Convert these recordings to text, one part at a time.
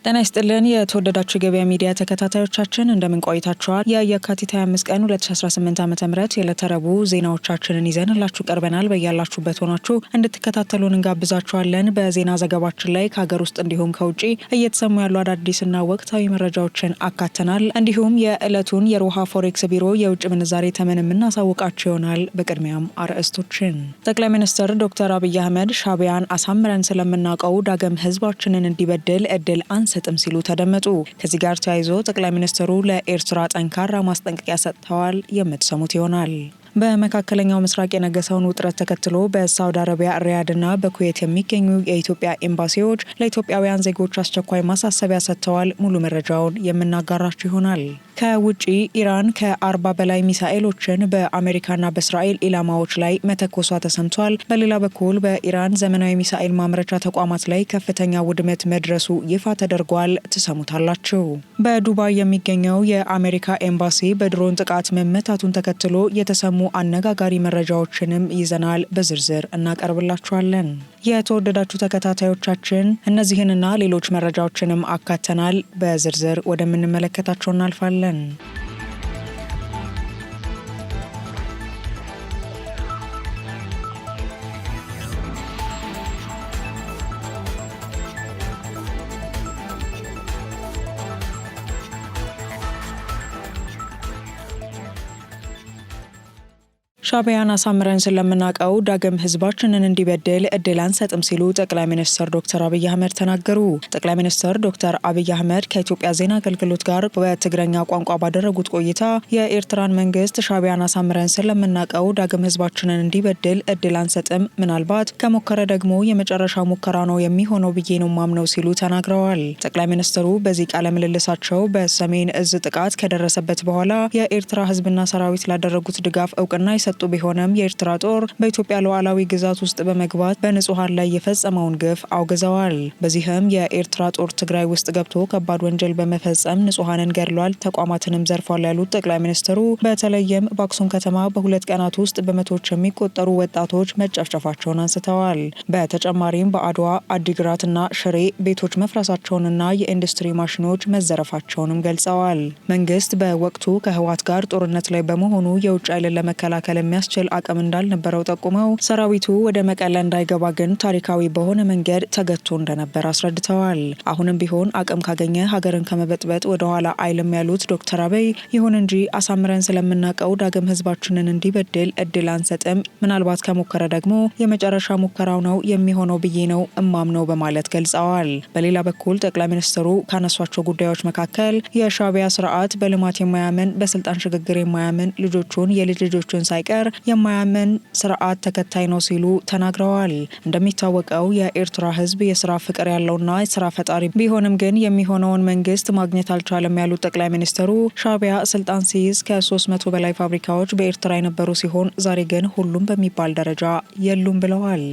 ጤና ይስጥልን የተወደዳችሁ ገበያ ሚዲያ ተከታታዮቻችን እንደምን ቆይታችኋል? የካቲት 25 ቀን 2018 ዓ.ም የዕለተ ረቡዕ ዜናዎቻችንን ይዘንላችሁ ቀርበናል። በያላችሁበት ሆናችሁ እንድትከታተሉን እንጋብዛችኋለን። በዜና ዘገባችን ላይ ከሀገር ውስጥ እንዲሁም ከውጪ እየተሰሙ ያሉ አዳዲስና ወቅታዊ መረጃዎችን አካተናል። እንዲሁም የዕለቱን የሮሃ ፎሬክስ ቢሮ የውጭ ምንዛሬ ተመን የምናሳውቃችሁ ይሆናል። በቅድሚያም አርዕስቶችን። ጠቅላይ ሚኒስትር ዶክተር አብይ አህመድ ሻዕቢያን አሳምረን ስለምናውቀው ዳግም ህዝባችንን እንዲበድል እድል አንሰጥም ሲሉ ተደመጡ። ከዚህ ጋር ተያይዞ ጠቅላይ ሚኒስትሩ ለኤርትራ ጠንካራ ማስጠንቀቂያ ሰጥተዋል። የምትሰሙት ይሆናል። በመካከለኛው ምስራቅ የነገሰውን ውጥረት ተከትሎ በሳውዲ አረቢያ ሪያድና በኩዌት የሚገኙ የኢትዮጵያ ኤምባሲዎች ለኢትዮጵያውያን ዜጎች አስቸኳይ ማሳሰቢያ ሰጥተዋል። ሙሉ መረጃውን የምናጋራችሁ ይሆናል። ከውጪ ኢራን ከ40 በላይ ሚሳኤሎችን በአሜሪካና በእስራኤል ኢላማዎች ላይ መተኮሷ ተሰምቷል። በሌላ በኩል በኢራን ዘመናዊ ሚሳኤል ማምረቻ ተቋማት ላይ ከፍተኛ ውድመት መድረሱ ይፋ ተደርጓል። ትሰሙታላችሁ። በዱባይ የሚገኘው የአሜሪካ ኤምባሲ በድሮን ጥቃት መመታቱን ተከትሎ የተሰሙ አነጋጋሪ መረጃዎችንም ይዘናል። በዝርዝር እናቀርብላችኋለን። የተወደዳችሁ ተከታታዮቻችን እነዚህንና ሌሎች መረጃዎችንም አካተናል። በዝርዝር ወደምንመለከታቸው እናልፋለን። ሻዕቢያን አሳምረን ስለምናውቀው ዳግም ህዝባችንን እንዲበድል እድል አንሰጥም ሲሉ ጠቅላይ ሚኒስትር ዶክተር አብይ አህመድ ተናገሩ። ጠቅላይ ሚኒስትር ዶክተር አብይ አህመድ ከኢትዮጵያ ዜና አገልግሎት ጋር በትግረኛ ቋንቋ ባደረጉት ቆይታ የኤርትራን መንግስት ሻዕቢያን አሳምረን ስለምናውቀው ዳግም ህዝባችንን እንዲበድል እድል አንሰጥም፣ ምናልባት ከሞከረ ደግሞ የመጨረሻ ሙከራ ነው የሚሆነው ብዬ ነው ማምነው ሲሉ ተናግረዋል። ጠቅላይ ሚኒስትሩ በዚህ ቃለ ምልልሳቸው በሰሜን እዝ ጥቃት ከደረሰበት በኋላ የኤርትራ ህዝብና ሰራዊት ላደረጉት ድጋፍ እውቅና የሰጡ ቢሆንም የኤርትራ ጦር በኢትዮጵያ ሉዓላዊ ግዛት ውስጥ በመግባት በንጹሃን ላይ የፈጸመውን ግፍ አውግዘዋል። በዚህም የኤርትራ ጦር ትግራይ ውስጥ ገብቶ ከባድ ወንጀል በመፈጸም ንጹሃንን ገድሏል፣ ተቋማትንም ዘርፏል ያሉት ጠቅላይ ሚኒስትሩ በተለይም በአክሱም ከተማ በሁለት ቀናት ውስጥ በመቶዎች የሚቆጠሩ ወጣቶች መጨፍጨፋቸውን አንስተዋል። በተጨማሪም በአድዋ አዲግራትና ሽሬ ቤቶች መፍረሳቸውንና የኢንዱስትሪ ማሽኖች መዘረፋቸውንም ገልጸዋል። መንግስት በወቅቱ ከህወሓት ጋር ጦርነት ላይ በመሆኑ የውጭ ኃይልን ለመከላከል የሚያስችል አቅም እንዳልነበረው ጠቁመው ሰራዊቱ ወደ መቀለ እንዳይገባ ግን ታሪካዊ በሆነ መንገድ ተገቶ እንደነበር አስረድተዋል። አሁንም ቢሆን አቅም ካገኘ ሀገርን ከመበጥበጥ ወደ ኋላ አይልም ያሉት ዶክተር አብይ ይሁን እንጂ አሳምረን ስለምናውቀው ዳግም ህዝባችንን እንዲበድል እድል አንሰጥም፣ ምናልባት ከሞከረ ደግሞ የመጨረሻ ሙከራው ነው የሚሆነው ብዬ ነው እማምነው በማለት ገልጸዋል። በሌላ በኩል ጠቅላይ ሚኒስትሩ ካነሷቸው ጉዳዮች መካከል የሻዕቢያ ስርዓት በልማት የማያምን በስልጣን ሽግግር የማያምን ልጆቹን የልጅ ልጆቹን ሳይቀር የማያምን ስርዓት ተከታይ ነው ሲሉ ተናግረዋል። እንደሚታወቀው የኤርትራ ህዝብ የስራ ፍቅር ያለውና ስራ ፈጣሪ ቢሆንም ግን የሚሆነውን መንግስት ማግኘት አልቻለም ያሉት ጠቅላይ ሚኒስትሩ ሻዕቢያ ስልጣን ሲይዝ ከ300 በላይ ፋብሪካዎች በኤርትራ የነበሩ ሲሆን ዛሬ ግን ሁሉም በሚባል ደረጃ የሉም ብለዋል።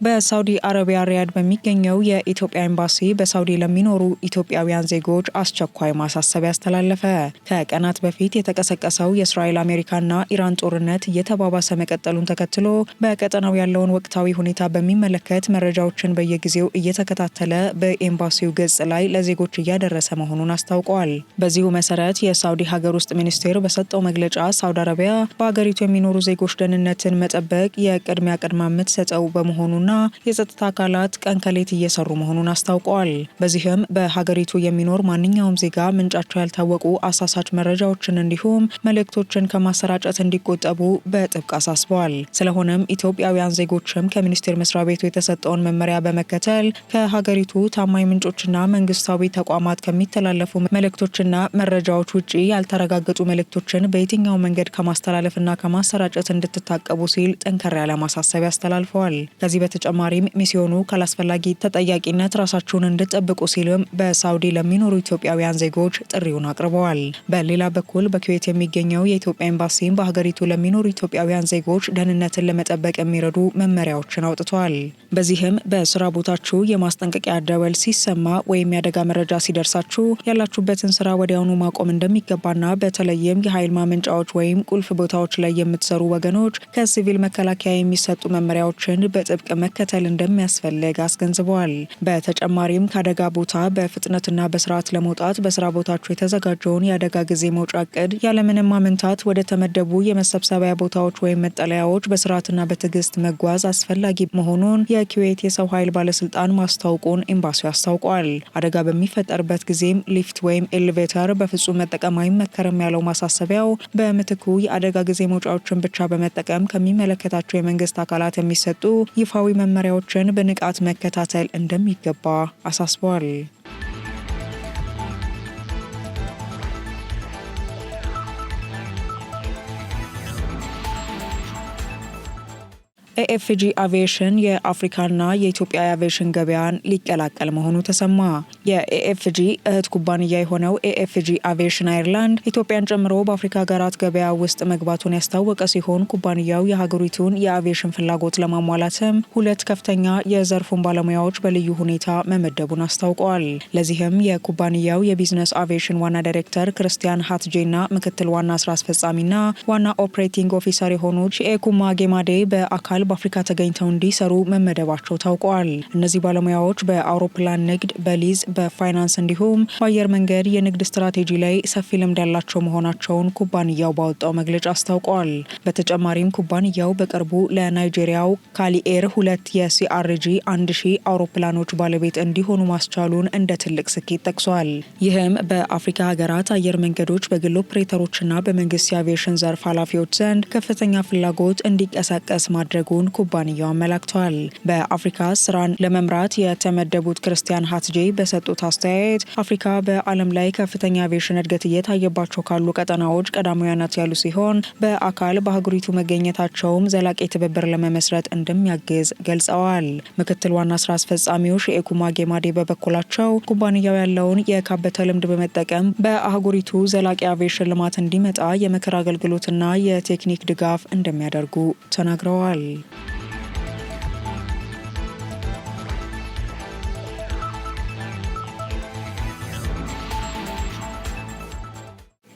በሳውዲ አረቢያ ሪያድ በሚገኘው የኢትዮጵያ ኤምባሲ በሳውዲ ለሚኖሩ ኢትዮጵያውያን ዜጎች አስቸኳይ ማሳሰቢያ አስተላለፈ። ከቀናት በፊት የተቀሰቀሰው የእስራኤል አሜሪካና ኢራን ጦርነት እየተባባሰ መቀጠሉን ተከትሎ በቀጠናው ያለውን ወቅታዊ ሁኔታ በሚመለከት መረጃዎችን በየጊዜው እየተከታተለ በኤምባሲው ገጽ ላይ ለዜጎች እያደረሰ መሆኑን አስታውቋል። በዚሁ መሰረት የሳውዲ ሀገር ውስጥ ሚኒስቴር በሰጠው መግለጫ ሳውዲ አረቢያ በሀገሪቱ የሚኖሩ ዜጎች ደህንነትን መጠበቅ የቅድሚያ የምትሰጠው በመሆኑና የጸጥታ አካላት ቀን ከሌት እየሰሩ መሆኑን አስታውቀዋል። በዚህም በሀገሪቱ የሚኖር ማንኛውም ዜጋ ምንጫቸው ያልታወቁ አሳሳች መረጃዎችን እንዲሁም መልእክቶችን ከማሰራጨት እንዲቆጠቡ በጥብቅ አሳስበዋል። ስለሆነም ኢትዮጵያውያን ዜጎችም ከሚኒስቴር መስሪያ ቤቱ የተሰጠውን መመሪያ በመከተል ከሀገሪቱ ታማኝ ምንጮችና መንግስታዊ ተቋማት ከሚተላለፉ መልእክቶችና መረጃዎች ውጪ ያልተረጋገጡ መልእክቶችን በየትኛው መንገድ ከማስተላለፍና ከማሰራጨት እንድትታቀቡ ሲል ጠንከር ያለ ማሳሰቢያ አስተላልፈዋል። ከዚህ በተጨማሪም ሚስዮኑ ካላስፈላጊ ተጠያቂነት ራሳቸውን እንዲጠብቁ ሲልም በሳውዲ ለሚኖሩ ኢትዮጵያውያን ዜጎች ጥሪውን አቅርበዋል። በሌላ በኩል በኩዌት የሚገኘው የኢትዮጵያ ኤምባሲም በሀገሪቱ ለሚኖሩ ኢትዮጵያውያን ዜጎች ደህንነትን ለመጠበቅ የሚረዱ መመሪያዎችን አውጥተዋል። በዚህም በስራ ቦታችሁ የማስጠንቀቂያ ደወል ሲሰማ ወይም የአደጋ መረጃ ሲደርሳችሁ ያላችሁበትን ስራ ወዲያውኑ ማቆም እንደሚገባና በተለይም የኃይል ማመንጫዎች ወይም ቁልፍ ቦታዎች ላይ የምትሰሩ ወገኖች ከሲቪል መከላከያ የሚሰጡ መመሪያዎችን በጥብቅ መከተል እንደሚያስፈልግ አስገንዝበዋል። በተጨማሪም ከአደጋ ቦታ በፍጥነትና በስርዓት ለመውጣት በስራ ቦታችሁ የተዘጋጀውን የአደጋ ጊዜ መውጫ እቅድ ያለምንም ማመንታት ወደ ተመደቡ የመሰብሰቢያ ቦታዎች ወይም መጠለያዎች በስርዓትና በትዕግስት መጓዝ አስፈላጊ መሆኑን የኩዌት የሰው ኃይል ባለስልጣን ማስታወቁን ኤምባሲው አስታውቋል። አደጋ በሚፈጠርበት ጊዜም ሊፍት ወይም ኤሌቬተር በፍጹም መጠቀም አይመከርም ያለው ማሳሰቢያው በምትኩ የአደጋ ጊዜ መውጫዎችን ብቻ በመጠቀም ከሚመለከታቸው የመንግስት አካላት የሚሰጡ ይፋዊ መመሪያዎችን በንቃት መከታተል እንደሚገባ አሳስቧል። ኤኤፍጂ አቪዬሽን የአፍሪካና የኢትዮጵያ የአቪዬሽን ገበያን ሊቀላቀል መሆኑ ተሰማ። የኤኤፍጂ እህት ኩባንያ የሆነው ኤኤፍጂ አቪዬሽን አየርላንድ ኢትዮጵያን ጨምሮ በአፍሪካ ሀገራት ገበያ ውስጥ መግባቱን ያስታወቀ ሲሆን ኩባንያው የሀገሪቱን የአቪዬሽን ፍላጎት ለማሟላትም 2 ከፍተኛ የዘርፉን ባለሙያዎች በልዩ ሁኔታ መመደቡን አስታውቀዋል። ለዚህም የኩባንያው የቢዝነስ አቪዬሽን ዋና ዳይሬክተር ክርስቲያን ሃትጄና ምክትል ዋና ስራ አስፈጻሚና ዋና ኦፕሬቲንግ ኦፊሰር የሆኑት ሺኤኩማ ጌማዴ በአካል በአፍሪካ ተገኝተው እንዲሰሩ መመደባቸው ታውቋል። እነዚህ ባለሙያዎች በአውሮፕላን ንግድ፣ በሊዝ፣ በፋይናንስ እንዲሁም በአየር መንገድ የንግድ ስትራቴጂ ላይ ሰፊ ልምድ ያላቸው መሆናቸውን ኩባንያው ባወጣው መግለጫ አስታውቋል። በተጨማሪም ኩባንያው በቅርቡ ለናይጄሪያው ካሊኤር 2 የሲአርጂ 1000 አውሮፕላኖች ባለቤት እንዲሆኑ ማስቻሉን እንደ ትልቅ ስኬት ጠቅሷል። ይህም በአፍሪካ ሀገራት አየር መንገዶች በግል ኦፕሬተሮችና በመንግስት የአቪዬሽን ዘርፍ ኃላፊዎች ዘንድ ከፍተኛ ፍላጎት እንዲቀሳቀስ ማድረጉ ኩባንያው አመላክቷል። በአፍሪካ ስራን ለመምራት የተመደቡት ክርስቲያን ሃትጄ በሰጡት አስተያየት አፍሪካ በዓለም ላይ ከፍተኛ አቪዬሽን እድገት እየታየባቸው ካሉ ቀጠናዎች ቀዳሚዋ ናት ያሉ ሲሆን በአካል በሀገሪቱ መገኘታቸውም ዘላቂ ትብብር ለመመስረት እንደሚያግዝ ገልጸዋል። ምክትል ዋና ስራ አስፈጻሚው ሺኤኩማ ጌማዴ በበኩላቸው ኩባንያው ያለውን የካበተ ልምድ በመጠቀም በአህጉሪቱ ዘላቂ አቪዬሽን ልማት እንዲመጣ የምክር አገልግሎትና የቴክኒክ ድጋፍ እንደሚያደርጉ ተናግረዋል።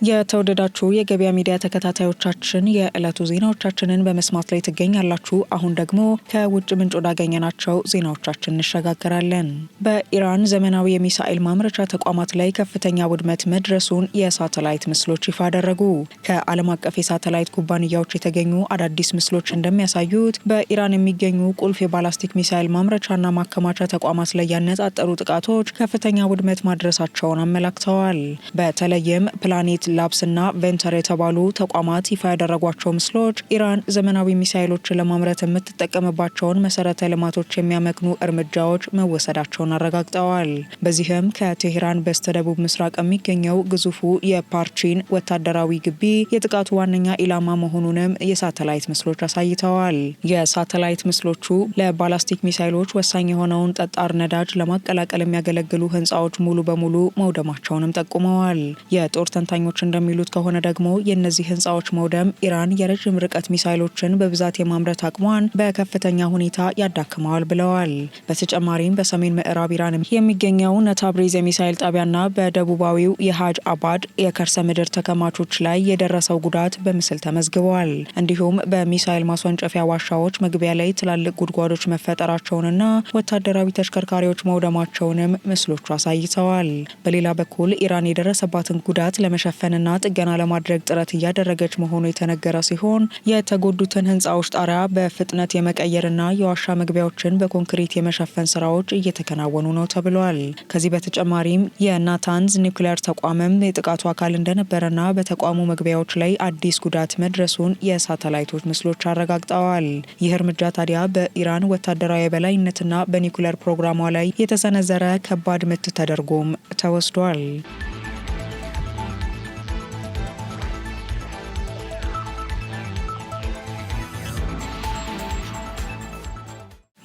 የተወደዳችሁ የገበያ ሚዲያ ተከታታዮቻችን የዕለቱ ዜናዎቻችንን በመስማት ላይ ትገኛላችሁ። አሁን ደግሞ ከውጭ ምንጭ ወዳገኘናቸው ዜናዎቻችን እንሸጋገራለን። በኢራን ዘመናዊ የሚሳኤል ማምረቻ ተቋማት ላይ ከፍተኛ ውድመት መድረሱን የሳተላይት ምስሎች ይፋ አደረጉ። ከዓለም አቀፍ የሳተላይት ኩባንያዎች የተገኙ አዳዲስ ምስሎች እንደሚያሳዩት በኢራን የሚገኙ ቁልፍ የባላስቲክ ሚሳኤል ማምረቻና ማከማቻ ተቋማት ላይ ያነጣጠሩ ጥቃቶች ከፍተኛ ውድመት ማድረሳቸውን አመላክተዋል። በተለይም ፕላኔት ላብስና ቬንተር የተባሉ ተቋማት ይፋ ያደረጓቸው ምስሎች ኢራን ዘመናዊ ሚሳኤሎችን ለማምረት የምትጠቀምባቸውን መሰረተ ልማቶች የሚያመክኑ እርምጃዎች መወሰዳቸውን አረጋግጠዋል። በዚህም ከቴሄራን በስተደቡብ ምስራቅ የሚገኘው ግዙፉ የፓርቺን ወታደራዊ ግቢ የጥቃቱ ዋነኛ ኢላማ መሆኑንም የሳተላይት ምስሎች አሳይተዋል። የሳተላይት ምስሎቹ ለባላስቲክ ሚሳኤሎች ወሳኝ የሆነውን ጠጣር ነዳጅ ለማቀላቀል የሚያገለግሉ ህንፃዎች ሙሉ በሙሉ መውደማቸውንም ጠቁመዋል። የጦር ተንታኞች እንደሚሉት ከሆነ ደግሞ የእነዚህ ህንፃዎች መውደም ኢራን የረዥም ርቀት ሚሳይሎችን በብዛት የማምረት አቅሟን በከፍተኛ ሁኔታ ያዳክመዋል ብለዋል። በተጨማሪም በሰሜን ምዕራብ ኢራን የሚገኘው ነታብሪዝ የሚሳይል ጣቢያና በደቡባዊው የሃጅ አባድ የከርሰ ምድር ተከማቾች ላይ የደረሰው ጉዳት በምስል ተመዝግበዋል። እንዲሁም በሚሳይል ማስወንጨፊያ ዋሻዎች መግቢያ ላይ ትላልቅ ጉድጓዶች መፈጠራቸውንና ወታደራዊ ተሽከርካሪዎች መውደማቸውንም ምስሎቹ አሳይተዋል። በሌላ በኩል ኢራን የደረሰባትን ጉዳት ለመሸፈንና ጥገና ለማድረግ ጥረት እያደረገች መሆኑ የተነገረ ሲሆን የተጎዱትን ህንፃዎች ጣሪያ በፍጥነት የመቀየርና የዋሻ መግቢያዎችን በኮንክሪት የመሸፈን ስራዎች እየተከናወኑ ነው ተብሏል። ከዚህ በተጨማሪም የናታንዝ ኒውክሌር ተቋምም የጥቃቱ አካል እንደነበረና በተቋሙ መግቢያዎች ላይ አዲስ ጉዳት መድረሱን የሳተላይቶች ምስሎች አረጋግጠዋል። ይህ እርምጃ ታዲያ በኢራን ወታደራዊ የበላይነትና በኒውክሌር ፕሮግራሟ ላይ የተሰነዘረ ከባድ ምት ተደርጎም ተወስዷል።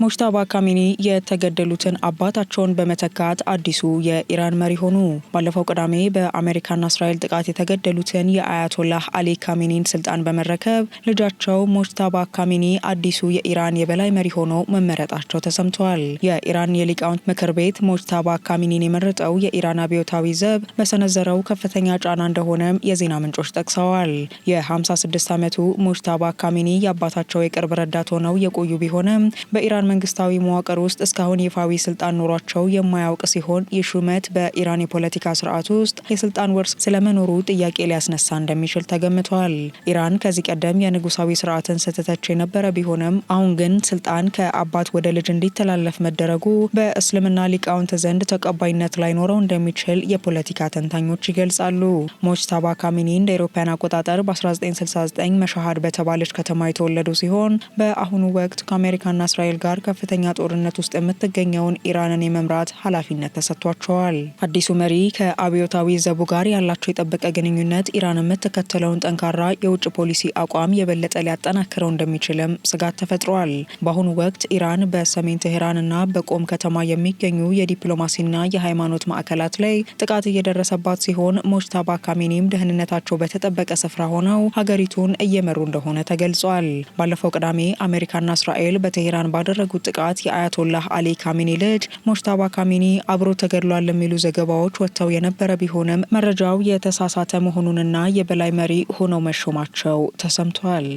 ሙጅተባ ካሚኒ የተገደሉትን አባታቸውን በመተካት አዲሱ የኢራን መሪ ሆኑ። ባለፈው ቅዳሜ በአሜሪካና እስራኤል ጥቃት የተገደሉትን የአያቶላህ አሊ ካሚኒን ስልጣን በመረከብ ልጃቸው ሙጅተባ ካሚኒ አዲሱ የኢራን የበላይ መሪ ሆነው መመረጣቸው ተሰምተዋል። የኢራን የሊቃውንት ምክር ቤት ሙጅተባ ካሚኒን የመረጠው የኢራን አብዮታዊ ዘብ በሰነዘረው ከፍተኛ ጫና እንደሆነም የዜና ምንጮች ጠቅሰዋል። የ56 ዓመቱ ሙጅተባ ካሚኒ የአባታቸው የቅርብ ረዳት ሆነው የቆዩ ቢሆንም በኢራን መንግስታዊ መዋቅር ውስጥ እስካሁን ይፋዊ ስልጣን ኖሯቸው የማያውቅ ሲሆን ይህ ሹመት በኢራን የፖለቲካ ስርዓት ውስጥ የስልጣን ወርስ ስለመኖሩ ጥያቄ ሊያስነሳ እንደሚችል ተገምቷል። ኢራን ከዚህ ቀደም የንጉሳዊ ስርዓትን ስትተች የነበረ ቢሆንም አሁን ግን ስልጣን ከአባት ወደ ልጅ እንዲተላለፍ መደረጉ በእስልምና ሊቃውንት ዘንድ ተቀባይነት ላይኖረው እንደሚችል የፖለቲካ ተንታኞች ይገልጻሉ። ሙጅተባ ካሚኒ እንደ አውሮፓውያን አቆጣጠር በ1969 መሻሃድ በተባለች ከተማ የተወለዱ ሲሆን በአሁኑ ወቅት ከአሜሪካና እስራኤል ጋር ከፍተኛ ጦርነት ውስጥ የምትገኘውን ኢራንን የመምራት ኃላፊነት ተሰጥቷቸዋል። አዲሱ መሪ ከአብዮታዊ ዘቡ ጋር ያላቸው የጠበቀ ግንኙነት ኢራን የምትከተለውን ጠንካራ የውጭ ፖሊሲ አቋም የበለጠ ሊያጠናክረው እንደሚችልም ስጋት ተፈጥሯል። በአሁኑ ወቅት ኢራን በሰሜን ቴሄራንና በቆም ከተማ የሚገኙ የዲፕሎማሲና የሃይማኖት ማዕከላት ላይ ጥቃት እየደረሰባት ሲሆን ሙጅተባ ካሚኒም ደህንነታቸው በተጠበቀ ስፍራ ሆነው ሀገሪቱን እየመሩ እንደሆነ ተገልጿል። ባለፈው ቅዳሜ አሜሪካና እስራኤል በቴሄራን ባደረጉት ጥቃት የአያቶላህ አሊ ካሚኒ ልጅ ሙጅተባ ካሚኒ አብሮ ተገድሏል የሚሉ ዘገባዎች ወጥተው የነበረ ቢሆንም መረጃው የተሳሳተ መሆኑንና የበላይ መሪ ሆነው መሾማቸው ተሰምቷል።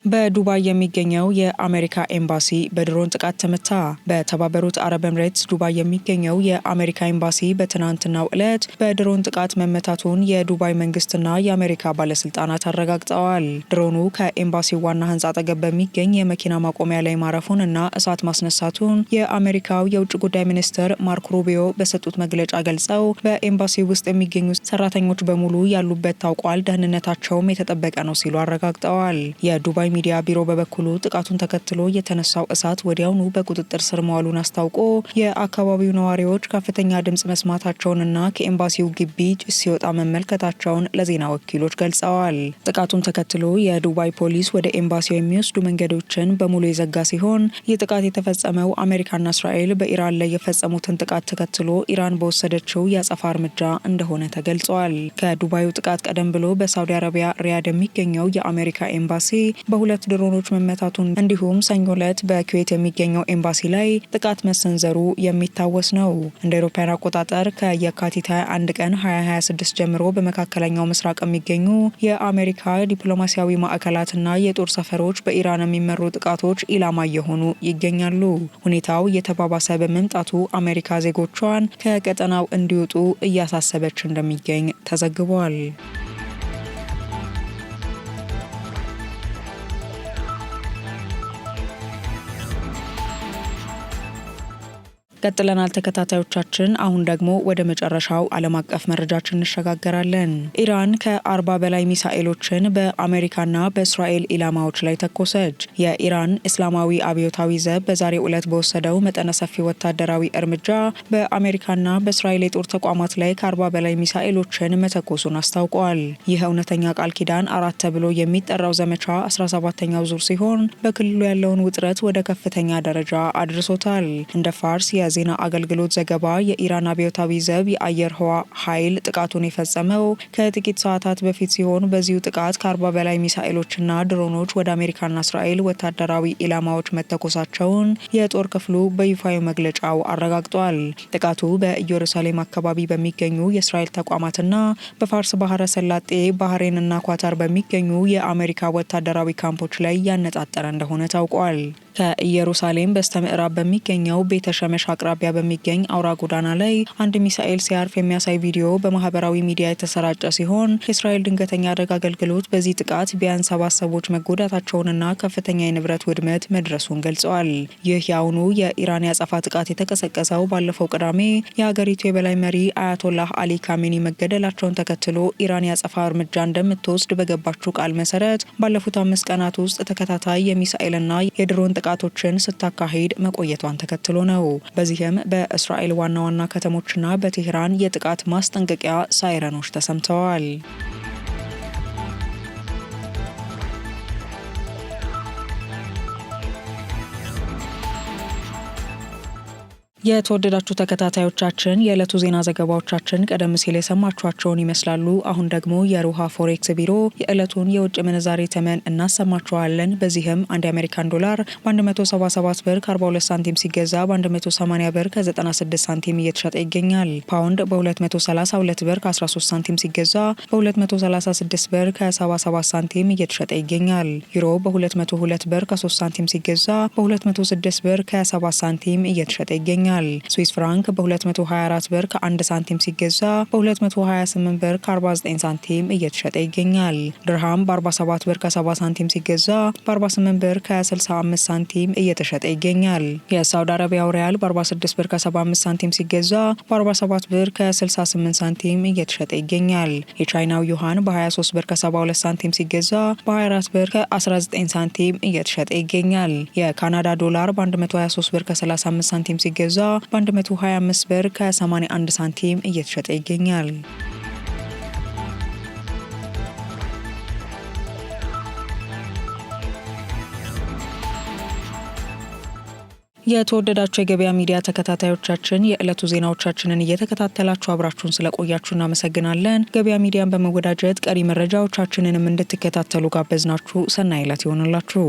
በዱባይ የሚገኘው የአሜሪካ ኤምባሲ በድሮን ጥቃት ተመታ። በተባበሩት አረብ ኤምሬትስ ዱባይ የሚገኘው የአሜሪካ ኤምባሲ በትናንትናው ዕለት በድሮን ጥቃት መመታቱን የዱባይ መንግስትና የአሜሪካ ባለስልጣናት አረጋግጠዋል። ድሮኑ ከኤምባሲው ዋና ህንፃ አጠገብ በሚገኝ የመኪና ማቆሚያ ላይ ማረፉን እና እሳት ማስነሳቱን የአሜሪካው የውጭ ጉዳይ ሚኒስትር ማርኮ ሩቢዮ በሰጡት መግለጫ ገልጸው በኤምባሲው ውስጥ የሚገኙ ሰራተኞች በሙሉ ያሉበት ታውቋል፣ ደህንነታቸውም የተጠበቀ ነው ሲሉ አረጋግጠዋል። የዱባይ ሚዲያ ቢሮ በበኩሉ ጥቃቱን ተከትሎ የተነሳው እሳት ወዲያውኑ በቁጥጥር ስር መዋሉን አስታውቆ የአካባቢው ነዋሪዎች ከፍተኛ ድምጽ መስማታቸውንና ከኤምባሲው ግቢ ጭስ ሲወጣ መመልከታቸውን ለዜና ወኪሎች ገልጸዋል። ጥቃቱን ተከትሎ የዱባይ ፖሊስ ወደ ኤምባሲው የሚወስዱ መንገዶችን በሙሉ የዘጋ ሲሆን ይህ ጥቃት የተፈጸመው አሜሪካና እስራኤል በኢራን ላይ የፈጸሙትን ጥቃት ተከትሎ ኢራን በወሰደችው የአጸፋ እርምጃ እንደሆነ ተገልጿል። ከዱባዩ ጥቃት ቀደም ብሎ በሳውዲ አረቢያ ሪያድ የሚገኘው የአሜሪካ ኤምባሲ በሁለት ድሮኖች መመታቱን እንዲሁም ሰኞ ዕለት በኩዌት የሚገኘው ኤምባሲ ላይ ጥቃት መሰንዘሩ የሚታወስ ነው። እንደ አውሮፓውያን አቆጣጠር ከየካቲት 21 ቀን 2026 ጀምሮ በመካከለኛው ምስራቅ የሚገኙ የአሜሪካ ዲፕሎማሲያዊ ማዕከላትና የጦር ሰፈሮች በኢራን የሚመሩ ጥቃቶች ኢላማ እየሆኑ ይገኛሉ። ሁኔታው እየተባባሰ በመምጣቱ አሜሪካ ዜጎቿን ከቀጠናው እንዲወጡ እያሳሰበች እንደሚገኝ ተዘግቧል። ቀጥለናል ተከታታዮቻችን። አሁን ደግሞ ወደ መጨረሻው ዓለም አቀፍ መረጃችን እንሸጋገራለን። ኢራን ከ40 በላይ ሚሳኤሎችን በአሜሪካና በእስራኤል ኢላማዎች ላይ ተኮሰች። የኢራን እስላማዊ አብዮታዊ ዘብ በዛሬው ዕለት በወሰደው መጠነ ሰፊ ወታደራዊ እርምጃ በአሜሪካና በእስራኤል የጦር ተቋማት ላይ ከ40 በላይ ሚሳኤሎችን መተኮሱን አስታውቋል። ይህ እውነተኛ ቃል ኪዳን 4 ተብሎ የሚጠራው ዘመቻ 17ኛው ዙር ሲሆን በክልሉ ያለውን ውጥረት ወደ ከፍተኛ ደረጃ አድርሶታል። እንደ ፋርስ የዜና አገልግሎት ዘገባ የኢራን አብዮታዊ ዘብ የአየር ህዋ ኃይል ጥቃቱን የፈጸመው ከጥቂት ሰዓታት በፊት ሲሆን በዚሁ ጥቃት ከ40 በላይ ሚሳኤሎችና ድሮኖች ወደ አሜሪካና እስራኤል ወታደራዊ ኢላማዎች መተኮሳቸውን የጦር ክፍሉ በይፋዊ መግለጫው አረጋግጧል። ጥቃቱ በኢየሩሳሌም አካባቢ በሚገኙ የእስራኤል ተቋማትና በፋርስ ባህረ ሰላጤ ባህሬንና ኳታር በሚገኙ የአሜሪካ ወታደራዊ ካምፖች ላይ ያነጣጠረ እንደሆነ ታውቋል። ከኢየሩሳሌም በስተምዕራብ በሚገኘው ቤተ ሸመሽ አቅራቢያ በሚገኝ አውራ ጎዳና ላይ አንድ ሚሳኤል ሲያርፍ የሚያሳይ ቪዲዮ በማህበራዊ ሚዲያ የተሰራጨ ሲሆን የእስራኤል ድንገተኛ አደጋ አገልግሎት በዚህ ጥቃት ቢያንስ 7 ሰዎች መጎዳታቸውንና ከፍተኛ የንብረት ውድመት መድረሱን ገልጸዋል። ይህ የአሁኑ የኢራን ያጸፋ ጥቃት የተቀሰቀሰው ባለፈው ቅዳሜ የሀገሪቱ የበላይ መሪ አያቶላህ አሊ ካሚኒ መገደላቸውን ተከትሎ ኢራን ያጸፋ እርምጃ እንደምትወስድ በገባችው ቃል መሰረት ባለፉት 5 ቀናት ውስጥ ተከታታይ የሚሳኤልና የድሮን ጥቃቶችን ስታካሂድ መቆየቷን ተከትሎ ነው። በዚህም በእስራኤል ዋና ዋና ከተሞችና በቴህራን የጥቃት ማስጠንቀቂያ ሳይረኖች ተሰምተዋል። የተወደዳችሁ ተከታታዮቻችን የዕለቱ ዜና ዘገባዎቻችን ቀደም ሲል የሰማችኋቸውን ይመስላሉ። አሁን ደግሞ የሮሃ ፎሬክስ ቢሮ የዕለቱን የውጭ ምንዛሬ ተመን እናሰማችኋለን። በዚህም አንድ የአሜሪካን ዶላር በ177 ብር ከ42 ሳንቲም ሲገዛ በ180 ብር ከ96 ሳንቲም እየተሸጠ ይገኛል። ፓውንድ በ232 ብር ከ13 ሳንቲም ሲገዛ በ236 ብር ከ77 ሳንቲም እየተሸጠ ይገኛል። ዩሮ በ202 ብር ከ3 ሳንቲም ሲገዛ በ206 ብር ከ7 ሳንቲም እየተሸጠ ይገኛል። ስዊስ ፍራንክ በ224 ብር ከ1 ሳንቲም ሲገዛ በ228 ብር ከ49 ሳንቲም እየተሸጠ ይገኛል። ድርሃም በ47 ብር ከ70 ሳንቲም ሲገዛ በ48 ብር ከ65 ሳንቲም እየተሸጠ ይገኛል። የሳውዲ አረቢያው ሪያል በ46 ብር ከ75 ሳንቲም ሲገዛ በ47 ብር ከ68 ሳንቲም እየተሸጠ ይገኛል። የቻይናው ዩሃን በ23 ብር ከ72 ሳንቲም ሲገዛ በ24 ብር ከ19 ሳንቲም እየተሸጠ ይገኛል። የካናዳ ዶላር በ123 ብር ከ35 ሳንቲም ሲገዛ በ125 ብር ከ81 ሳንቲም እየተሸጠ ይገኛል። የተወደዳችሁ የገበያ ሚዲያ ተከታታዮቻችን የዕለቱ ዜናዎቻችንን እየተከታተላችሁ አብራችሁን ስለቆያችሁ እናመሰግናለን። ገበያ ሚዲያን በመወዳጀት ቀሪ መረጃዎቻችንንም እንድትከታተሉ ጋበዝናችሁ። ሰናይ ዕለት ይሆንላችሁ።